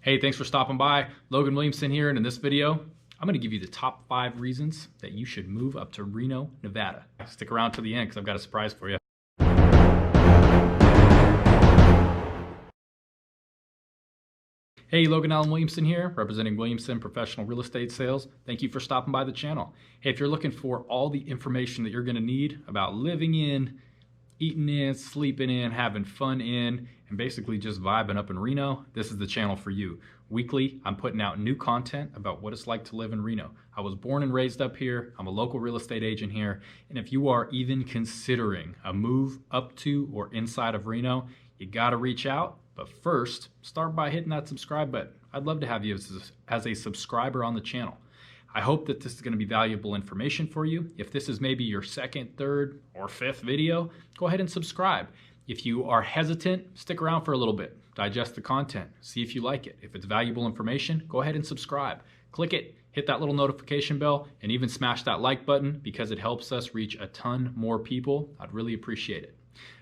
Hey, thanks for stopping by. Logan Williamson here, and in this video, I'm gonna give you the top 5 reasons that you should move up to Reno, Nevada. Stick around to the end because I've got a surprise for you. Hey, Logan Allen Williamson here, representing Williamson Professional Real Estate Sales. Thank you for stopping by the channel. Hey, if you're looking for all the information that you're gonna need about living in, eating in, sleeping in, having fun in, and basically just vibing up in Reno, this is the channel for you. Weekly, I'm putting out new content about what it's like to live in Reno. I was born and raised up here. I'm a local real estate agent here. And if you are even considering a move up to or inside of Reno, you gotta reach out. But first, start by hitting that subscribe button. I'd love to have you as a subscriber on the channel. I hope that this is going to be valuable information for you. If this is maybe your second, third, or fifth video, go ahead and subscribe. If you are hesitant, stick around for a little bit, digest the content, see if you like it. If it's valuable information, go ahead and subscribe. Click it, hit that little notification bell, and even smash that like button because it helps us reach a ton more people. I'd really appreciate it.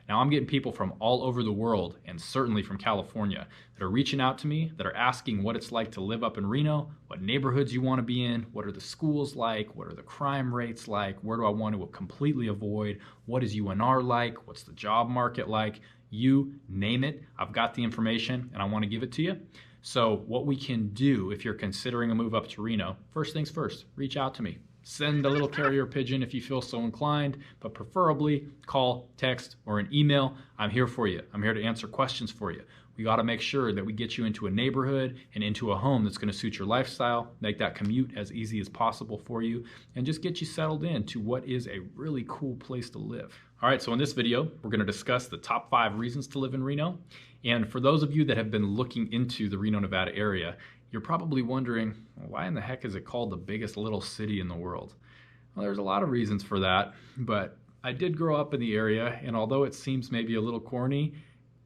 Now, I'm getting people from all over the world, and certainly from California, that are reaching out to me, that are asking what it's like to live up in Reno, what neighborhoods you want to be in, what are the schools like, what are the crime rates like, where do I want to completely avoid, what is UNR like, what's the job market like, you name it. I've got the information, and I want to give it to you. So what we can do if you're considering a move up to Reno, first things first, reach out to me. Send a little carrier pigeon if you feel so inclined, but preferably call, text, or an email. I'm here for you. I'm here to answer questions for you. We got to make sure that we get you into a neighborhood and into a home that's going to suit your lifestyle, make that commute as easy as possible for you, and just get you settled into what is a really cool place to live. All right, so in this video, we're going to discuss the top 5 reasons to live in Reno. And for those of you that have been looking into the Reno, Nevada area, you're probably wondering, why in the heck is it called the biggest little city in the world? Well, there's a lot of reasons for that, but I did grow up in the area, and although it seems maybe a little corny,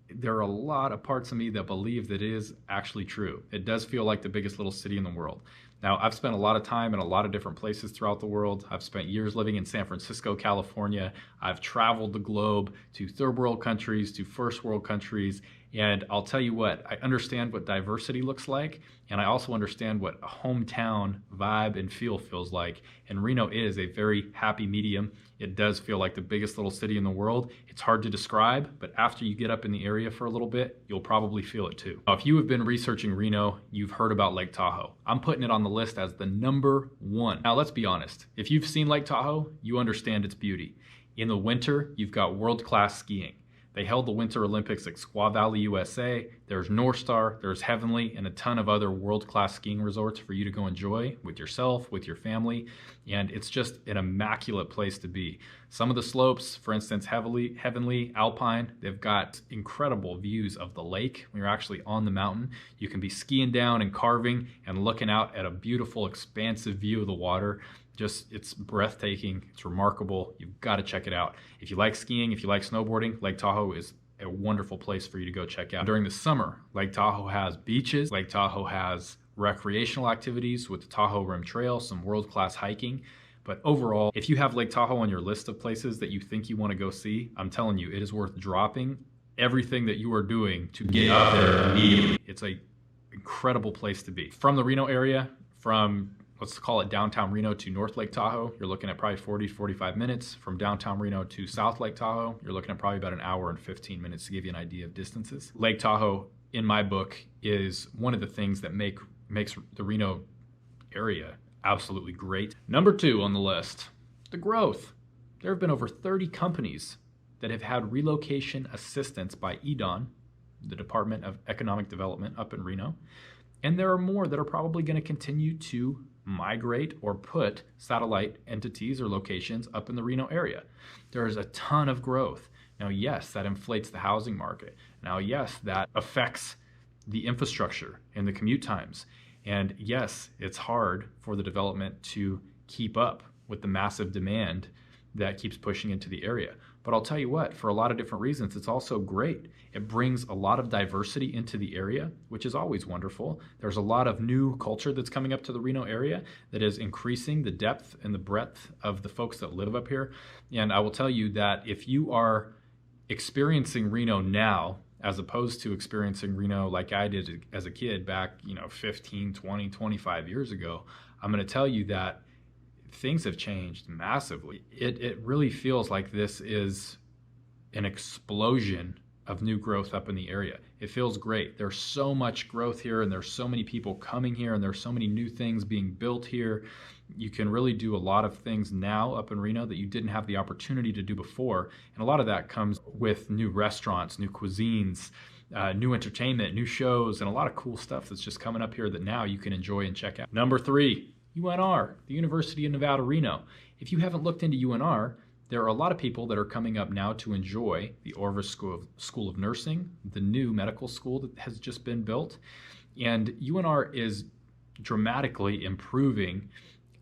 there are a lot of parts of me that believe that it is actually true. It does feel like the biggest little city in the world. Now, I've spent a lot of time in a lot of different places throughout the world. I've spent years living in San Francisco, California. I've traveled the globe to third world countries, to first world countries. And I'll tell you what, I understand what diversity looks like. And I also understand what a hometown vibe and feel feels like. And Reno is a very happy medium. It does feel like the biggest little city in the world. It's hard to describe, but after you get up in the area for a little bit, you'll probably feel it too. Now, if you have been researching Reno, you've heard about Lake Tahoe. I'm putting it on the list as the #1. Now, let's be honest. If you've seen Lake Tahoe, you understand its beauty. In the winter, you've got world-class skiing. They held the Winter Olympics at Squaw Valley, USA. There's North Star, there's Heavenly, and a ton of other world-class skiing resorts for you to go enjoy with yourself, with your family, and it's just an immaculate place to be. Some of the slopes, for instance, Heavenly, Alpine, they've got incredible views of the lake when you're actually on the mountain. You can be skiing down and carving and looking out at a beautiful, expansive view of the water. It's breathtaking, it's remarkable. You've got to check it out. If you like skiing, if you like snowboarding, Lake Tahoe is a wonderful place for you to go check out. During the summer, Lake Tahoe has beaches. Lake Tahoe has recreational activities with the Tahoe Rim Trail, some world-class hiking. But overall, if you have Lake Tahoe on your list of places that you think you want to go see, I'm telling you, it is worth dropping everything that you are doing to get up there immediately. It's an incredible place to be. From the Reno area, from let's call it downtown Reno to North Lake Tahoe, you're looking at probably 40 to 45 minutes. From downtown Reno to South Lake Tahoe, you're looking at probably about an hour and 15 minutes to give you an idea of distances. Lake Tahoe, in my book, is one of the things that makes the Reno area absolutely great. #2 on the list, the growth. There have been over 30 companies that have had relocation assistance by EDON, the Department of Economic Development up in Reno. And there are more that are probably going to continue to migrate or put satellite entities or locations up in the Reno area. There is a ton of growth. Now, yes, that inflates the housing market. Now, yes, that affects the infrastructure and the commute times. And yes, it's hard for the development to keep up with the massive demand that keeps pushing into the area. But I'll tell you what, for a lot of different reasons, it's also great. It brings a lot of diversity into the area, which is always wonderful. There's a lot of new culture that's coming up to the Reno area that is increasing the depth and the breadth of the folks that live up here. And I will tell you that if you are experiencing Reno now as opposed to experiencing Reno like I did as a kid back, 15, 20, 25 years ago, I'm going to tell you that things have changed massively. It really feels like this is an explosion of new growth up in the area. It feels great. There's so much growth here, and there's so many people coming here, and there's so many new things being built here. You can really do a lot of things now up in Reno that you didn't have the opportunity to do before. And a lot of that comes with new restaurants, new cuisines, new entertainment, new shows, and a lot of cool stuff that's just coming up here that now you can enjoy and check out. Number 3, UNR, the University of Nevada, Reno. If you haven't looked into UNR, there are a lot of people that are coming up now to enjoy the Orvis School of Nursing, the new medical school that has just been built. And UNR is dramatically improving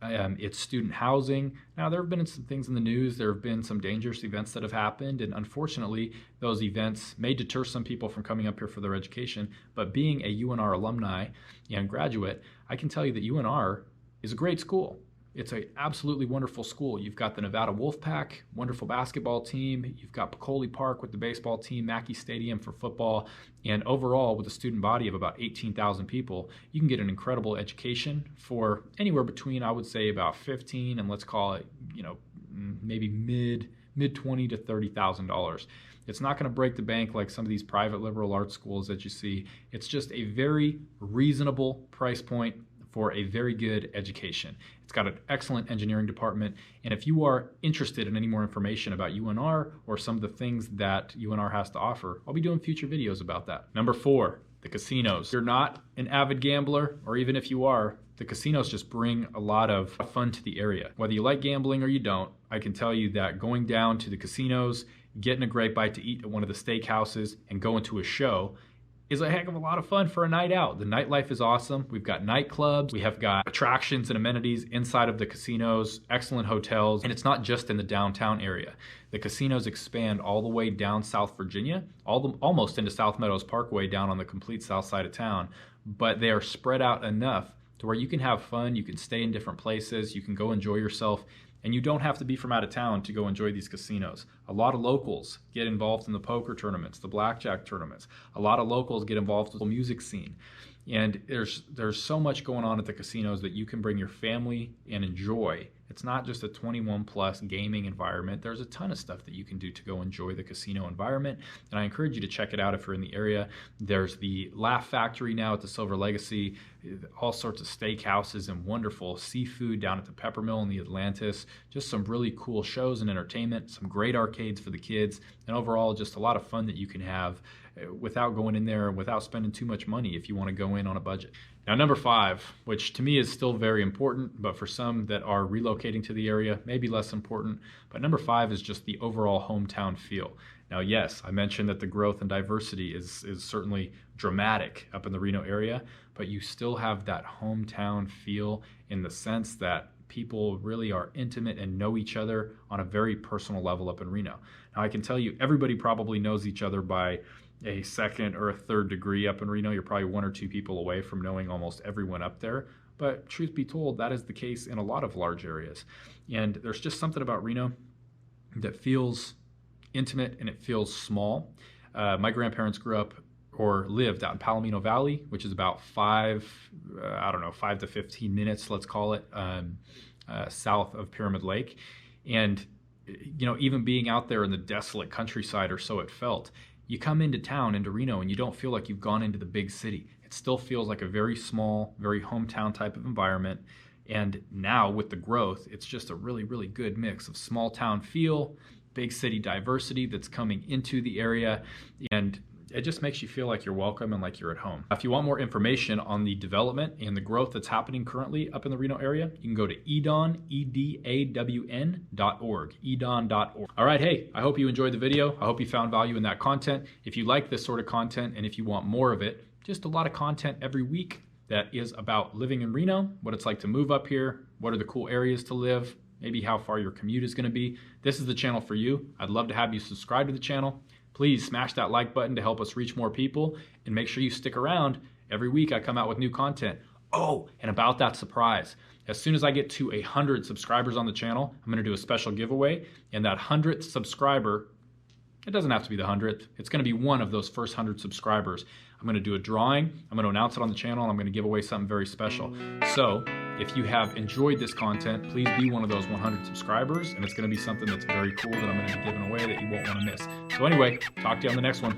its student housing. Now, there have been some things in the news. There have been some dangerous events that have happened, and unfortunately, those events may deter some people from coming up here for their education. But being a UNR alumni and graduate, I can tell you that UNR is a great school. It's an absolutely wonderful school. You've got the Nevada Wolfpack, wonderful basketball team. You've got Piccoli Park with the baseball team, Mackey Stadium for football. And overall, with a student body of about 18,000 people, you can get an incredible education for anywhere between, I would say, about 15 and let's call it, maybe mid $20,000 to $30,000. It's not going to break the bank like some of these private liberal arts schools that you see. It's just a very reasonable price point for a very good education. It's got an excellent engineering department, and if you are interested in any more information about UNR or some of the things that UNR has to offer, I'll be doing future videos about that. Number 4, the casinos. If you're not an avid gambler, or even if you are, the casinos just bring a lot of fun to the area. Whether you like gambling or you don't, I can tell you that going down to the casinos, getting a great bite to eat at one of the steakhouses, and going to a show is a heck of a lot of fun for a night out. The nightlife is awesome. We've got nightclubs, we have got attractions and amenities inside of the casinos, excellent hotels, and it's not just in the downtown area. The casinos expand all the way down South Virginia, almost into South Meadows Parkway down on the complete south side of town, but they are spread out enough to where you can have fun, you can stay in different places, you can go enjoy yourself, and you don't have to be from out of town to go enjoy these casinos. A lot of locals get involved in the poker tournaments, the blackjack tournaments. A lot of locals get involved with the music scene. And there's so much going on at the casinos that you can bring your family and enjoy. It's not just a 21 plus gaming environment. There's a ton of stuff that you can do to go enjoy the casino environment. And I encourage you to check it out if you're in the area. There's the Laugh Factory now at the Silver Legacy, all sorts of steakhouses and wonderful seafood down at the Peppermill in the Atlantis. Just some really cool shows and entertainment, some great arcades for the kids, and overall just a lot of fun that you can have without going in there and without spending too much money if you want to go in on a budget. Now, number 5, which to me is still very important, but for some that are relocating to the area, maybe less important, but number 5 is just the overall hometown feel. Now, yes, I mentioned that the growth and diversity is certainly dramatic up in the Reno area, but you still have that hometown feel in the sense that people really are intimate and know each other on a very personal level up in Reno. Now, I can tell you, everybody probably knows each other by a second or a third degree up in Reno. You're probably 1 or 2 people away from knowing almost everyone up there. But truth be told, that is the case in a lot of large areas. And there's just something about Reno that feels intimate and it feels small. My grandparents grew up or lived out in Palomino Valley, which is about 5 to 15 minutes, let's call it, south of Pyramid Lake. And, even being out there in the desolate countryside, or so it felt, you come into town, into Reno, and you don't feel like you've gone into the big city. It still feels like a very small, very hometown type of environment. And now with the growth, it's just a really, really good mix of small town feel, big city diversity that's coming into the area, and it just makes you feel like you're welcome and like you're at home. If you want more information on the development and the growth that's happening currently up in the Reno area, you can go to edawn, EDAWN.org, edawn.org. All right, hey, I hope you enjoyed the video. I hope you found value in that content. If you like this sort of content and if you want more of it, just a lot of content every week that is about living in Reno, what it's like to move up here, what are the cool areas to live, maybe how far your commute is going to be. This is the channel for you. I'd love to have you subscribe to the channel. Please smash that like button to help us reach more people, and make sure you stick around. Every week I come out with new content. Oh, and about that surprise, as soon as I get to 100 subscribers on the channel, I'm going to do a special giveaway, and that 100th subscriber It doesn't have to be the 100th. It's going to be one of those first 100 subscribers. I'm going to do a drawing. I'm going to announce it on the channel. And I'm going to give away something very special. So if you have enjoyed this content, please be one of those 100 subscribers. And it's going to be something that's very cool that I'm going to be giving away that you won't want to miss. So anyway, talk to you on the next one.